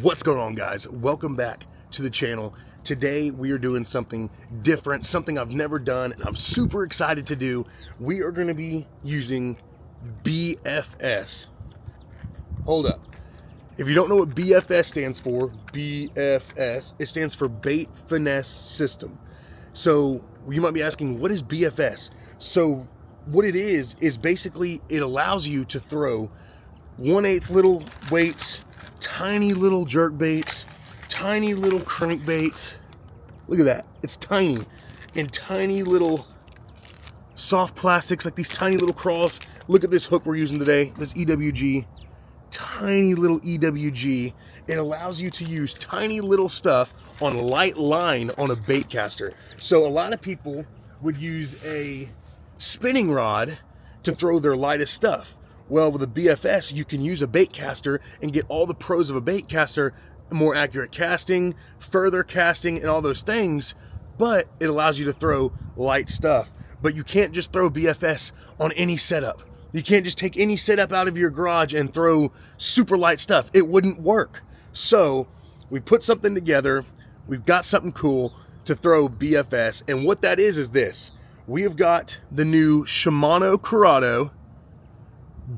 What's going on, guys? Welcome back to the channel. Today we are doing something different, something I've never done, and I'm super excited to do. We are going to be using BFS. Hold up. If you don't know what BFS stands for, BFS, it stands for Bait Finesse System. So you might be asking, what is BFS? So what it is basically it allows you to throw 1/8 little weights, tiny little jerk baits, tiny little crankbaits. Look at that. It's tiny. And tiny little soft plastics, like these tiny little crawls. Look at this hook we're using today, this EWG. Tiny little EWG. It allows you to use tiny little stuff on light line on a bait caster. So a lot of people would use a spinning rod to throw their lightest stuff. Well, with a BFS, you can use a bait caster and get all the pros of a bait caster, more accurate casting, further casting, and all those things, but it allows you to throw light stuff. But you can't just throw BFS on any setup. You can't just take any setup out of your garage and throw super light stuff. It wouldn't work. So we put something together. We've got something cool to throw BFS. And what that is this. We have got the new Shimano Corrado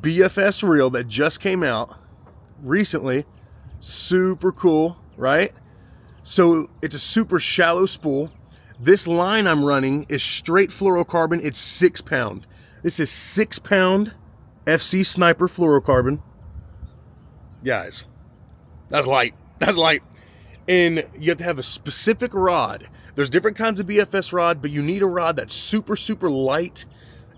BFS reel that just came out recently. Super cool, right? So it's a super shallow spool. This line I'm running is straight fluorocarbon. It's 6 pound. This is 6 pound FC Sniper fluorocarbon. Guys, that's light. That's light. And you have to have a specific rod. There's different kinds of BFS rod, but you need a rod that's super, super light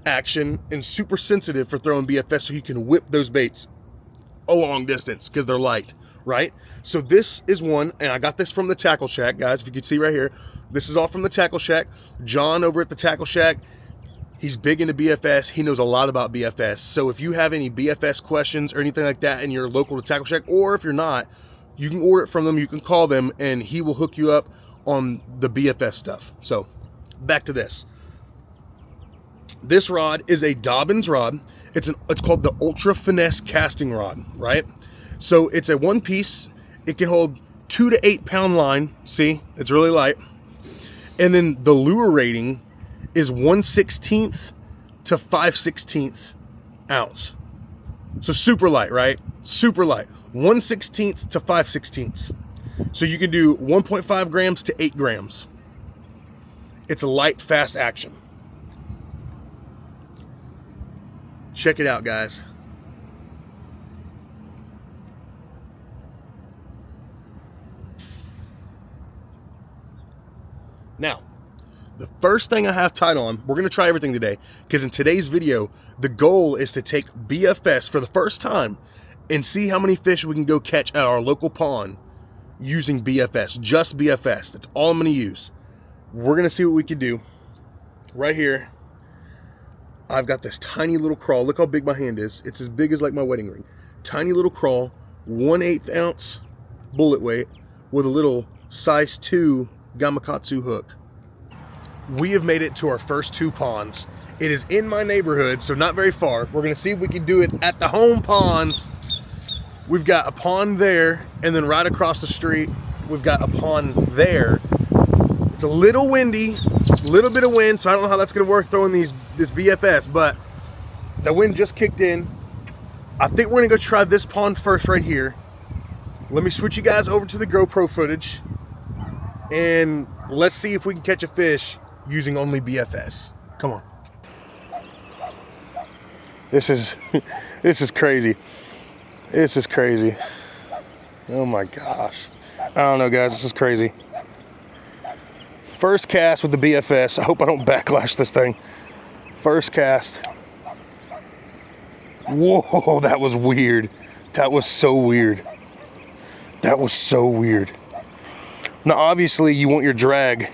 action and super sensitive for throwing BFS so you can whip those baits a long distance because they're light, right? So this is one, and I got this from the Tackle Shack, guys. If you can see right here, this is all from the Tackle Shack. John over at the Tackle Shack, he's big into BFS. He knows a lot about BFS. So if you have any BFS questions or anything like that and you're local to Tackle Shack, or if you're not, you can order it from them. You can call them and he will hook you up on the BFS stuff. So back to this. This rod is a Dobbins rod. It's called the Ultra Finesse casting rod, right? So it's a one piece. It can hold 2 to 8 pound line. See, it's really light. And then the lure rating is 1/16 to 5/16 ounce. So super light, right? Super light. 1/16 to 5/16. So you can do 1.5 grams to 8 grams. It's a light, fast action. Check it out, guys. Now, the first thing I have tied on, we're going to try everything today, because in today's video, the goal is to take BFS for the first time and see how many fish we can go catch at our local pond using BFS, just BFS. That's all I'm going to use. We're going to see what we can do. Right here, I've got this tiny little crawl. Look how big my hand is. It's as big as like my wedding ring. Tiny little crawl, 1/8 ounce bullet weight with a little size 2 Gamakatsu hook. We have made it to our first 2 ponds. It is in my neighborhood, so not very far. We're gonna see if we can do it at the home ponds. We've got a pond there, and then right across the street, we've got a pond there. It's a little windy, a little bit of wind, so I don't know how that's gonna work throwing this BFS, but the wind just kicked in. I think we're gonna go try this pond first right here. Let me switch you guys over to the GoPro footage, and let's see if we can catch a fish using only BFS. Come on. This is crazy. This is crazy. Oh my gosh. I don't know, guys, this is crazy. First cast with the BFS. I hope I don't backlash this thing. First cast. Whoa, that was weird. That was so weird. That was so weird. Now, obviously, you want your drag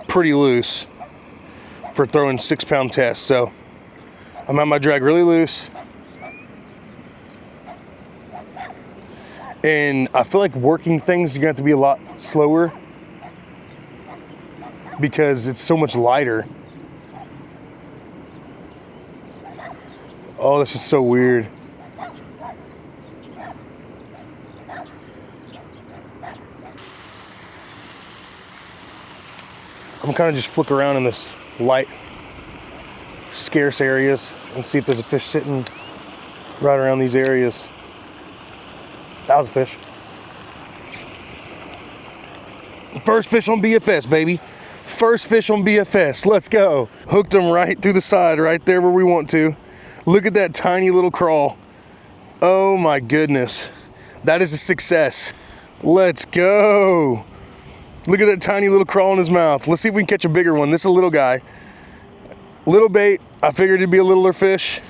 pretty loose for throwing 6 pound tests. So I'm at my drag really loose. And I feel like working things, you're gonna have to be a lot slower because it's so much lighter. Oh, this is so weird. I'm kind of just flick around in this light, scarce areas and see if there's a fish sitting right around these areas. That was a fish. First fish on BFS, baby. First fish on BFS. Let's go. Hooked him right through the side, right there where we want to. Look at that tiny little crawl. Oh my goodness. That is a success. Let's go. Look at that tiny little crawl in his mouth. Let's see if we can catch a bigger one. This is a little guy. Little bait. I figured it'd be a littler fish,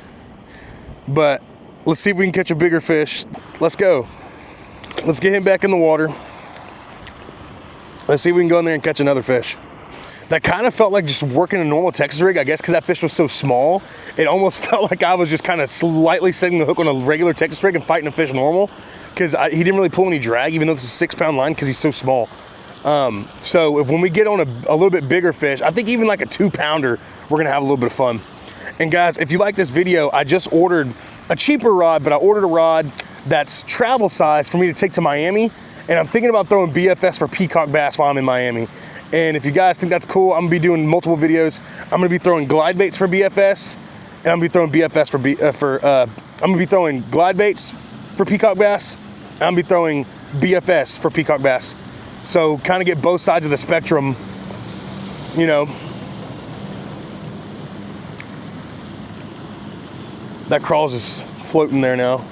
but let's see if we can catch a bigger fish. Let's go. Let's get him back in the water. Let's see if we can go in there and catch another fish. That kind of felt like just working a normal Texas rig, I guess, because that fish was so small. It almost felt like I was just kind of slightly setting the hook on a regular Texas rig and fighting a fish normal, because he didn't really pull any drag, even though it's a 6-pound line, because he's so small. So when we get on a little bit bigger fish, I think even like a 2-pounder, we're gonna have a little bit of fun. And guys, if you like this video, I just ordered a cheaper rod, but I ordered a rod that's travel size for me to take to Miami. And I'm thinking about throwing BFS for peacock bass while I'm in Miami. And if you guys think that's cool, I'm gonna be doing multiple videos. I'm gonna be throwing glide baits for BFS, and I'm gonna be throwing BFS I'm gonna be throwing glide baits for peacock bass, and I'm gonna be throwing BFS for peacock bass. So kind of get both sides of the spectrum, you know. That crawl's just floating there now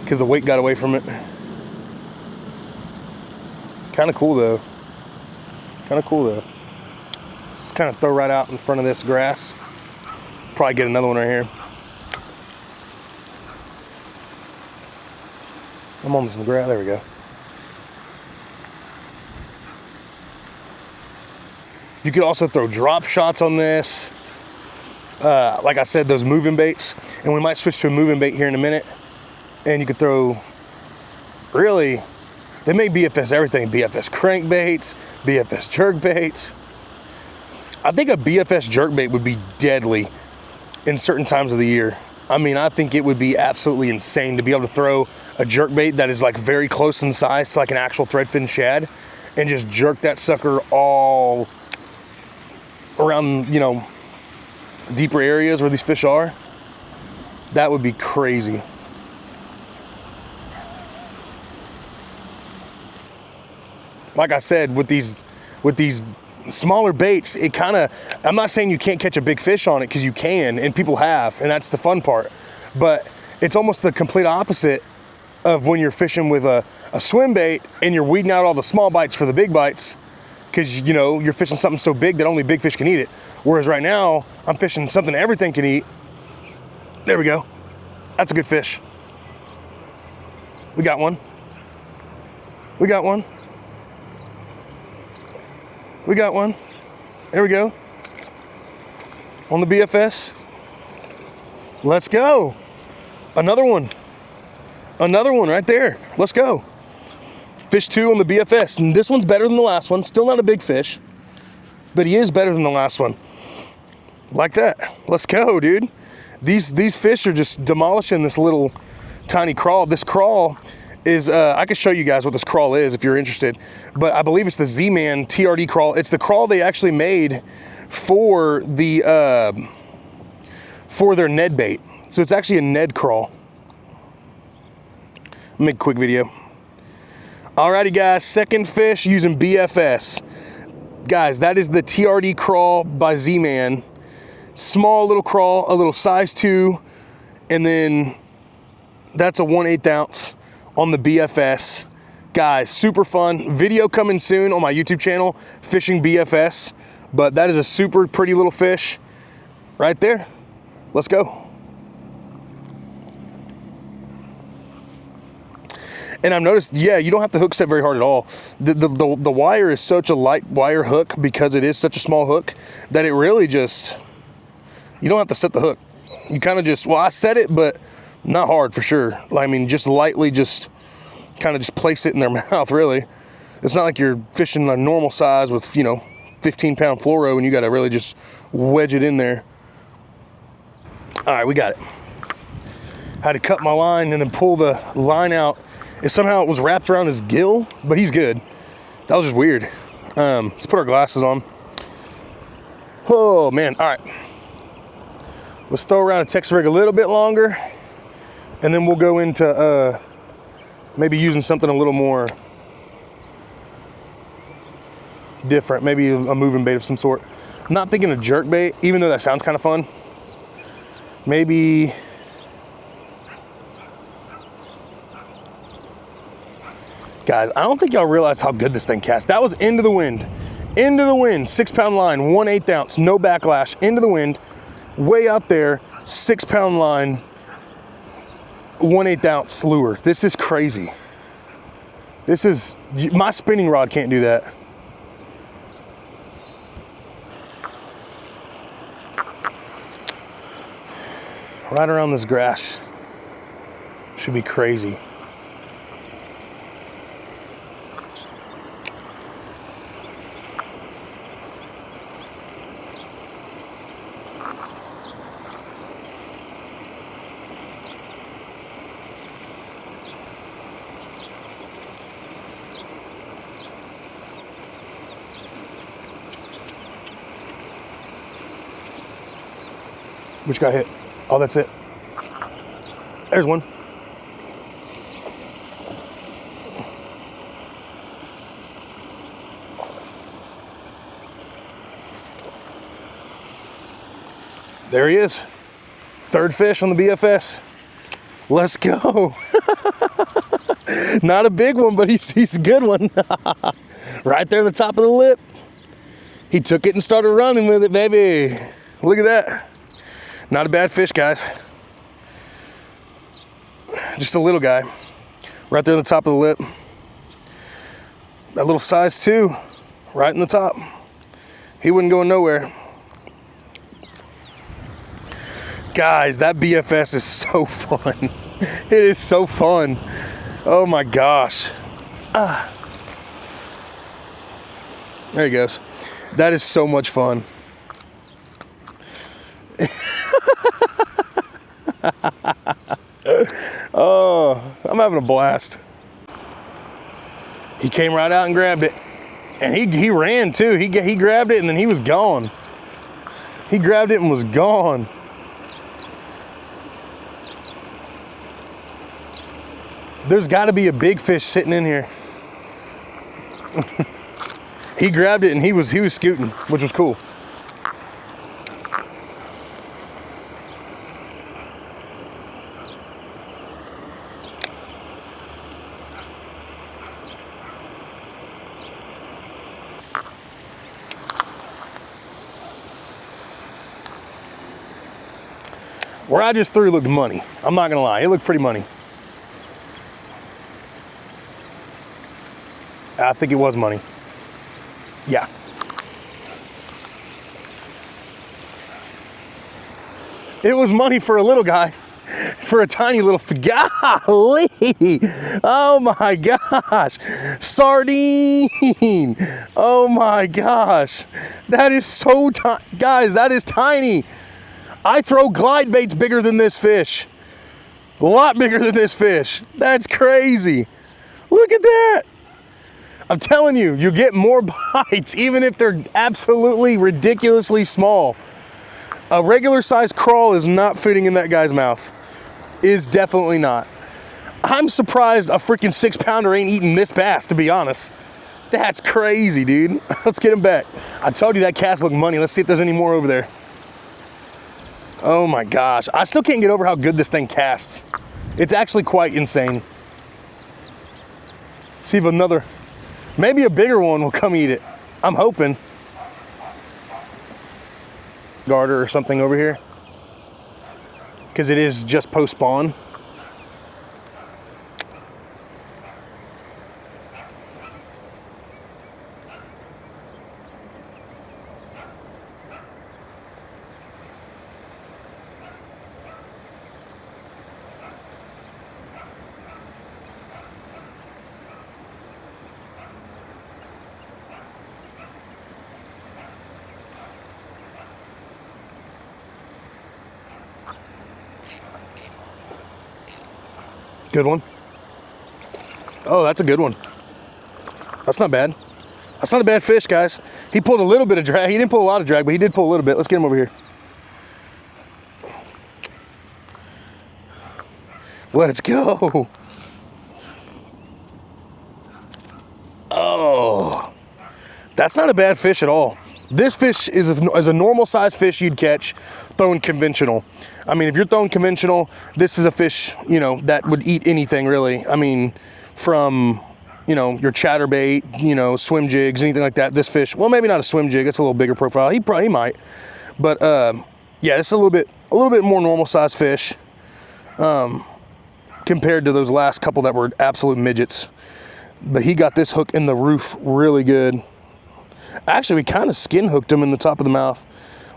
because the weight got away from it. Kind of cool though. Kind of cool though. Just kind of throw right out in front of this grass. Probably get another one right here. I'm on some grass. There we go. You could also throw drop shots on this. Like I said, those moving baits, and we might switch to a moving bait here in a minute. And you could throw, really, they make BFS everything. BFS crankbaits, BFS jerk baits. I think a BFS jerk bait would be deadly in certain times of the year. I mean, I think it would be absolutely insane to be able to throw a jerk bait that is like very close in size to like an actual threadfin shad and just jerk that sucker all around, you know, deeper areas where these fish are. That would be crazy. Like I said, with these smaller baits, it kind of, I'm not saying you can't catch a big fish on it, because you can, and people have, and that's the fun part. But it's almost the complete opposite of when you're fishing with a swim bait and you're weeding out all the small bites for the big bites, because, you know, you're fishing something so big that only big fish can eat it. Whereas right now, I'm fishing something everything can eat. There we go. That's a good fish. We got one. We got one. We got one. There we go. On the BFS. Let's go. Another one. Another one right there. Let's go. Fish 2 on the BFS. And this one's better than the last one. Still not a big fish, but he is better than the last one. Like that. Let's go, dude. These fish are just demolishing this little tiny crawl. This crawl is, I can show you guys what this crawl is if you're interested, but I believe it's the Z-Man TRD crawl. It's the crawl they actually made for the for their Ned bait. So it's actually a Ned crawl. Make a quick video. Alrighty guys, second fish using BFS. Guys, that is the TRD crawl by Z-Man. Small little crawl, a little size 2, and then that's a 1/8 ounce on the BFS. Guys, super fun. Video coming soon on my YouTube channel, Fishing BFS. But that is a super pretty little fish right there. Let's go. And I've noticed, yeah, you don't have to hook set very hard at all. The wire is such a light wire hook, because it is such a small hook, that it really just, you don't have to set the hook. You kind of just, well, I set it, but not hard for sure. I mean, just lightly, just kind of just place it in their mouth, really. It's not like you're fishing a normal size with, you know, 15-pound fluoro, and you got to really just wedge it in there. All right, we got it. Had to cut my line and then pull the line out. And somehow it was wrapped around his gill, but he's good. That was just weird. Let's put our glasses on. Oh man, all right. Let's throw around a Texas rig a little bit longer, and then we'll go into maybe using something a little more different, maybe a moving bait of some sort. I'm not thinking a jerk bait, even though that sounds kind of fun. Maybe guys, I don't think y'all realize how good this thing casts. That was into the wind. Into the wind, 6-pound line, 1/8 ounce, no backlash, into the wind, way out there, 6-pound line, 1/8 ounce lure. This is crazy. This is, my spinning rod can't do that. Right around this grass. Should be crazy. Which got hit? Oh, that's it. There's one. There he is. Third fish on the BFS. Let's go. Not a big one, but he's a good one. Right there at the top of the lip. He took it and started running with it, baby. Look at that. Not a bad fish, guys. Just a little guy. Right there on the top of the lip. That little size too. Right in the top. He wasn't going nowhere. Guys, that BFS is so fun. It is so fun. Oh my gosh. Ah. There he goes. That is so much fun. Oh, I'm having a blast. He came right out and grabbed it. And he ran too. He grabbed it and then he was gone. He grabbed it and was gone. There's got to be a big fish sitting in here. He grabbed it and he was scooting, which was cool. Where I just threw looked money. I'm not gonna lie, it looked pretty money. I think it was money. Yeah. It was money for a little guy, for a tiny little, golly. Oh my gosh. Sardine. Oh my gosh. That is so tiny. Guys, that is tiny. I throw glide baits bigger than this fish. A lot bigger than this fish. That's crazy. Look at that. I'm telling you, you get more bites even if they're absolutely ridiculously small. A regular sized crawl is not fitting in that guy's mouth. Is definitely not. I'm surprised a freaking 6-pounder ain't eating this bass, to be honest. That's crazy, dude. Let's get him back. I told you that cast looked money. Let's see if there's any more over there. Oh my gosh. I still can't get over how good this thing casts. It's actually quite insane. See if another, maybe a bigger one will come eat it. I'm hoping. Garter or something over here. Because it is just post-spawn. Good one. Oh, that's a good one. That's not bad. That's not a bad fish, guys. He pulled a little bit of drag. He didn't pull a lot of drag, but he did pull a little bit. Let's get him over here. Let's go. Oh, that's not a bad fish at all. This fish is a normal size fish you'd catch throwing conventional. I mean, if you're throwing conventional, this is a fish, you know, that would eat anything really. I mean, from, you know, your chatterbait, you know, swim jigs, anything like that. This fish, well, maybe not a swim jig. It's a little bigger profile. He might, but yeah, it's a little bit more normal size fish compared to those last couple that were absolute midgets. But he got this hook in the roof really good. Actually, we kind of skin hooked him in the top of the mouth.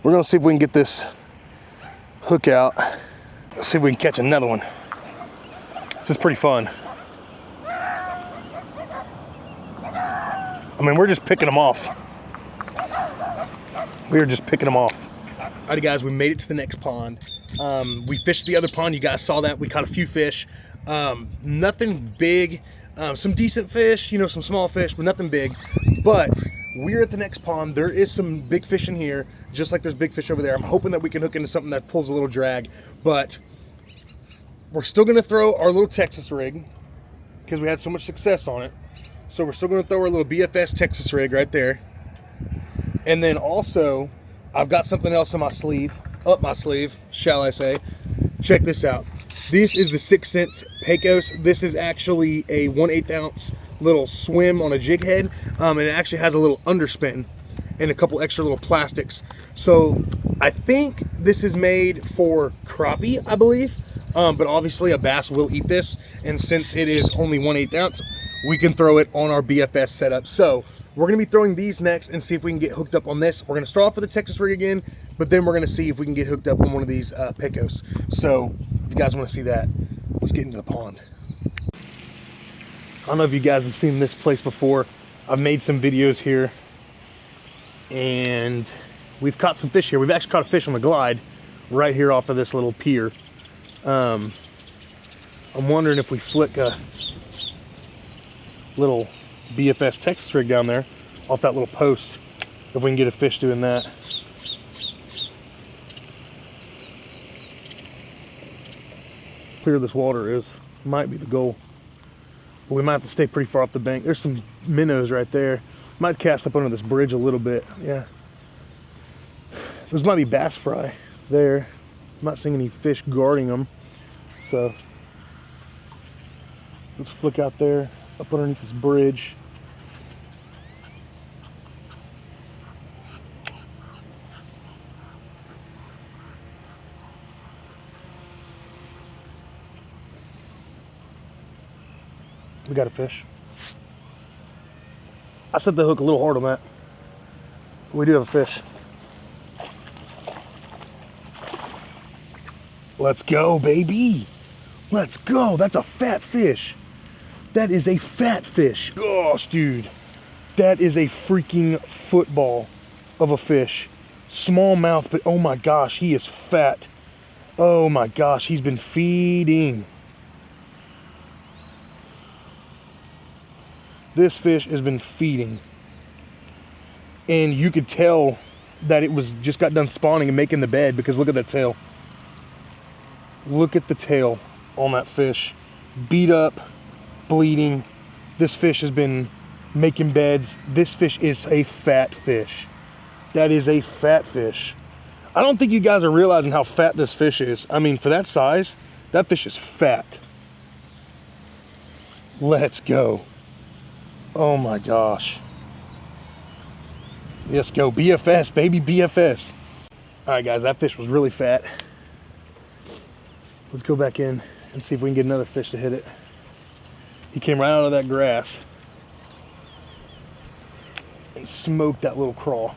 We're gonna see if we can get this hook out. Let's see if we can catch another one. This is pretty fun. I mean, we're just picking them off. We are just picking them off. Alrighty guys, we made it to the next pond. We fished the other pond, you guys saw that. We caught a few fish. Nothing big. Some decent fish, you know, some small fish, but nothing big. But we're at the next pond. There is some big fish in here, just like there's big fish over there. I'm hoping that we can hook into something that pulls a little drag, but we're still gonna throw our little Texas rig because we had so much success on it. So we're still gonna throw our little BFS Texas rig right there. And then also, I've got something else in my sleeve, up my sleeve, shall I say. Check this out. This is the 6 cents Pecos. This is actually a 1/8 ounce little swim on a jig head. And it actually has a little underspin and a couple extra little plastics. So I think this is made for crappie, I believe. But obviously a bass will eat this. And since it is only 1/8 ounce, we can throw it on our BFS setup. So we're gonna be throwing these next and see if we can get hooked up on this. We're gonna start off with the Texas rig again, but then we're gonna see if we can get hooked up on one of these Pecos. So if you guys wanna see that, let's get into the pond. I don't know if you guys have seen this place before. I've made some videos here and we've caught some fish here. We've actually caught a fish on the glide right here off of this little pier. I'm wondering if we flick a little BFS Texas rig down there off that little post, if we can get a fish doing that. Clear this water is, might be the goal. But we might have to stay pretty far off the bank. There's some minnows right there. Might cast up under this bridge a little bit, yeah. Those might be bass fry there. I'm not seeing any fish guarding them. So let's flick out there, up underneath this bridge. We got a fish. I set the hook a little hard on that. We do have a fish. Let's go, baby. Let's go. That's a fat fish. That is a fat fish. Gosh, dude. That is a freaking football of a fish. Small mouth, but oh my gosh, he is fat. Oh my gosh, he's been feeding. This fish has been feeding. And you could tell that it was just got done spawning and making the bed, because look at that tail. Look at the tail on that fish. Beat up, bleeding. This fish has been making beds. This fish is a fat fish. That is a fat fish. I don't think you guys are realizing how fat this fish is. I mean, for that size, that fish is fat. Let's go. Oh my gosh. Let's go. BFS, baby, BFS. All right, guys, that fish was really fat. Let's go back in and see if we can get another fish to hit it. He came right out of that grass and smoked that little crawl.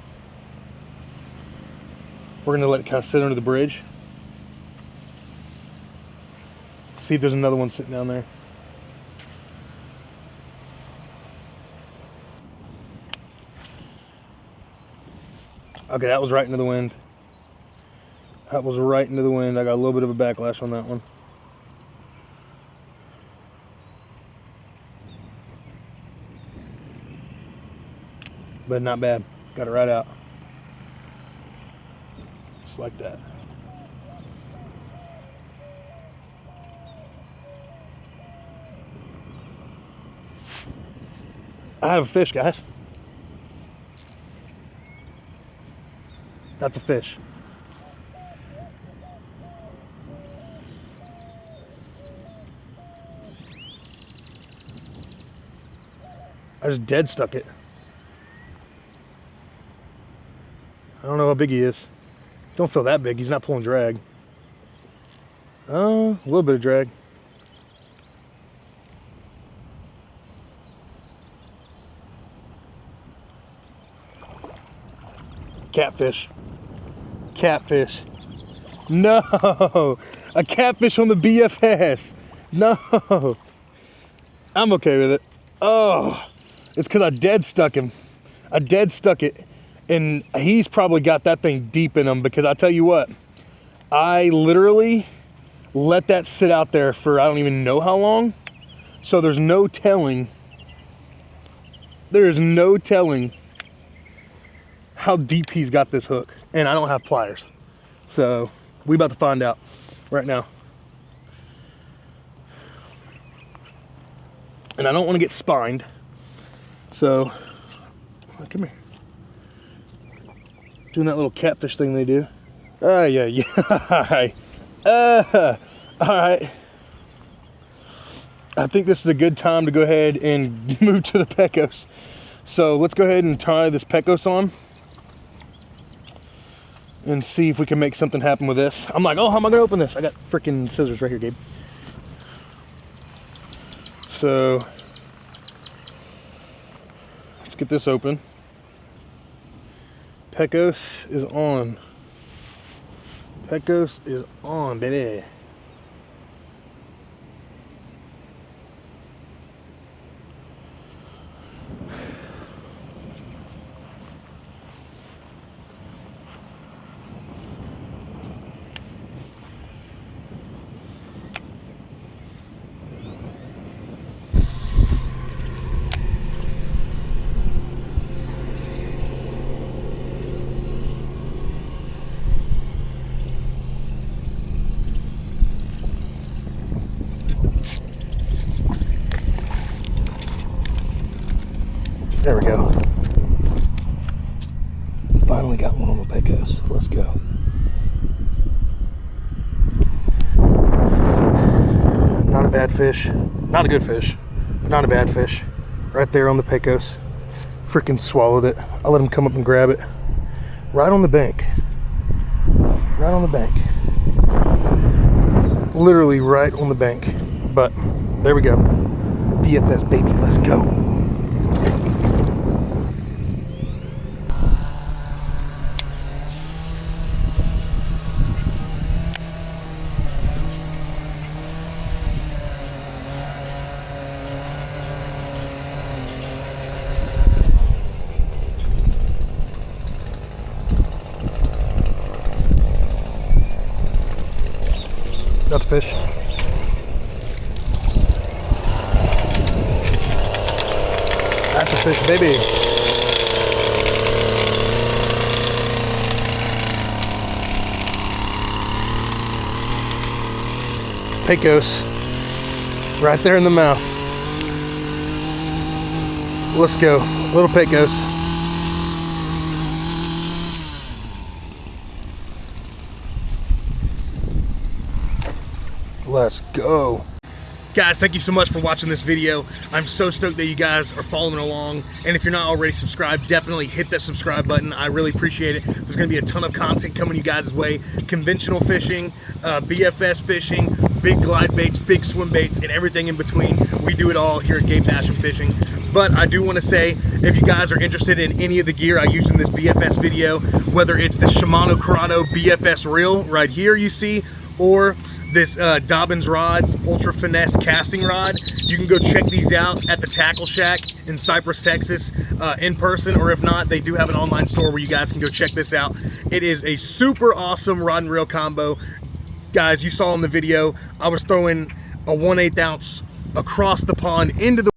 We're gonna let it kind of sit under the bridge. See if there's another one sitting down there. Okay, that was right into the wind. That was right into the wind. I got a little bit of a backlash on that one. but not bad. Got it right out. Just like that. I have a fish, guys. That's a fish. I just dead stuck it. I don't know how big he is. Don't feel that big. He's not pulling drag. Oh, a little bit of drag. Catfish. Catfish. No! A catfish on the BFS. No! I'm okay with it. Oh! It's because I dead stuck him. I dead stuck it. And he's probably got that thing deep in him, because I tell you what, I literally let that sit out there for I don't even know how long. So there's no telling. There is no telling how deep he's got this hook. And I don't have pliers. So we about to find out right now. And I don't want to get spined. So, come here. Doing that little catfish thing they do. Oh, yeah, yeah. All right. All right. I think this is a good time to go ahead and move to the pecos. So let's go ahead and tie this pecos on and see if we can make something happen with this. I'm like, oh, how am I gonna open this? I got freaking scissors right here, Gabe. So let's get this open. Pecos is on. Pecos is on, baby. There we go. Finally got one on the pecos. Let's go. Not a bad fish. Not a good fish, but not a bad fish. Right there on the pecos. Freaking swallowed it. I let him come up and grab it. Right on the bank. Right on the bank. Literally right on the bank. But there we go. BFS baby, let's go. That's a fish. That's a fish, baby. Pecos. Right there in the mouth. Let's go. Little pecos. Let's go. Guys, thank you so much for watching this video. I'm so stoked that you guys are following along. And if you're not already subscribed, definitely hit that subscribe button. I really appreciate it. There's gonna be a ton of content coming you guys' way. Conventional fishing, BFS fishing, big glide baits, big swim baits, and everything in between. We do it all here at Gabe Passion Fishing. But I do want to say, if you guys are interested in any of the gear I use in this BFS video, whether it's the Shimano Corrado BFS reel right here you see, or this Dobbins Rods Ultra Finesse casting rod, you can go check these out at the Tackle Shack in Cypress, Texas, in person, or if not, they do have an online store where you guys can go check this out. It is a super awesome rod and reel combo. Guys, you saw in the video, I was throwing a 1/8 ounce across the pond into the